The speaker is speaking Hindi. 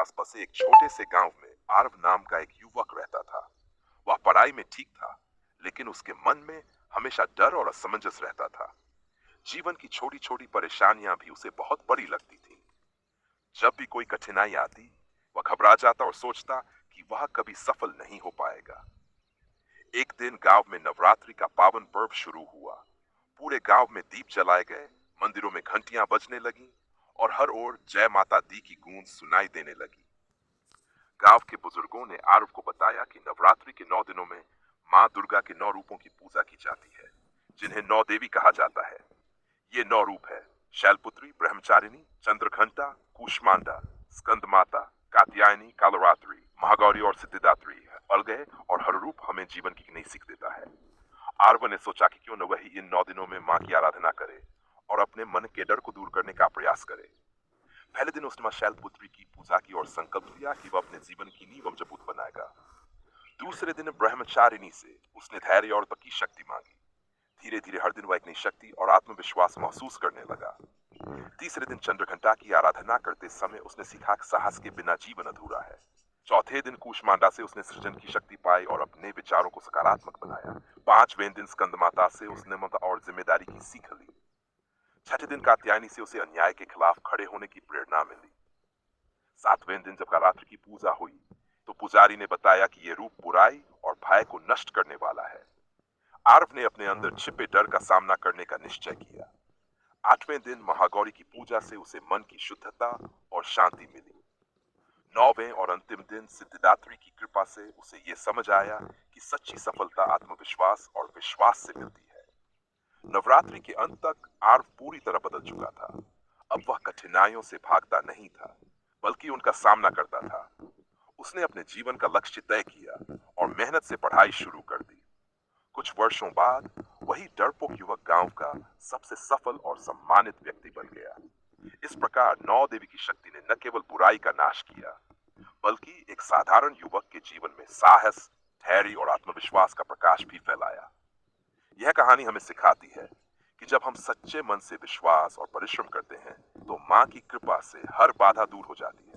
पास बसे एक छोटे से गांव में आरव नाम का एक युवक रहता था। वह पढ़ाई में ठीक था, लेकिन उसके मन में हमेशा डर और असमंजस रहता था। जीवन की छोटी छोटी परेशानियां भी उसे बहुत बड़ी लगती थी। जब भी कोई कठिनाई आती, वह घबरा जाता और सोचता कि वह कभी सफल नहीं हो पाएगा। एक दिन गांव में नवरात्रि का पावन पर्व शुरू हुआ। पूरे गांव में दीप जलाए गए, मंदिरों में घंटियां बजने लगीं और हर ओर जय माता दी की गूंज सुनाई देने लगी। गांव के बुजुर्गों ने आरव को बताया कि नवरात्रि के 9 दिनों में मां दुर्गा के 9 रूपों की पूजा की जाती है, जिन्हें 9 देवी कहा जाता है। ये 9 रूप है: शैलपुत्री, ब्रह्मचारिणी, चंद्रघंटा, कूष्मांडा, स्कंद माता, कात्यायनी, कालरात्रि, महागौरी और सिद्धिदात्री है। अलगय और हर रूप हमें जीवन की नई सीख देता है। आरव ने सोचा कि क्यों न वही इन 9 दिनों में मां की आराधना करे और अपने मन के डर को दूर करने का प्रयास करे। पहले दिन उसने मां शैलपुत्री की पूजा की और संकल्प लिया कि वह अपने जीवन की नींव मजबूत बनाएगा। दूसरे दिन ब्रह्मचारिणी से उसने धैर्य और तप की शक्ति मांगी। धीरे धीरे हर दिन वह एक नई शक्ति और आत्मविश्वास महसूस करने लगा। तीसरे दिन चंद्रघंटा की आराधना करते समय उसने सीखा कि साहस के बिना जीवन अधूरा है। चौथे दिन कूष्मांडा से उसने सृजन की शक्ति पाई और अपने विचारों को सकारात्मक बनाया। पांचवें दिन स्कंद माता से उसने ममता और जिम्मेदारी की सीख ली। छठे दिन कात्यायनी से उसे अन्याय के खिलाफ खड़े होने की प्रेरणा मिली। सातवें दिन जब कालरात्रि की पूजा हुई, तो पुजारी ने बताया कि यह रूप बुराई और भय को नष्ट करने वाला है। आरव ने अपने अंदर छिपे डर का सामना करने का निश्चय किया। आठवें दिन महागौरी की पूजा से उसे मन की शुद्धता और शांति मिली। नौवें और अंतिम दिन सिद्धिदात्री की कृपा से उसे यह समझ आया कि सच्ची सफलता आत्मविश्वास और विश्वास से मिलती है। नवरात्रि के अंत तक आर्व पूरी तरह बदल चुका था। अब वह कठिनाइयों से भागता नहीं था, बल्कि उनका सामना करता था। उसने अपने जीवन का लक्ष्य तय किया और मेहनत से पढ़ाई शुरू कर दी। कुछ वर्षों बाद वही डरपोक युवक गांव का सबसे सफल और सम्मानित व्यक्ति बन गया। इस प्रकार 9 देवी की शक्ति ने न केवल बुराई का नाश किया, बल्कि एक साधारण युवक के जीवन में साहस, धैर्य और आत्मविश्वास का प्रकाश भी फैलाया। यह कहानी हमें सिखाती है कि जब हम सच्चे मन से विश्वास और परिश्रम करते हैं, तो मां की कृपा से हर बाधा दूर हो जाती है।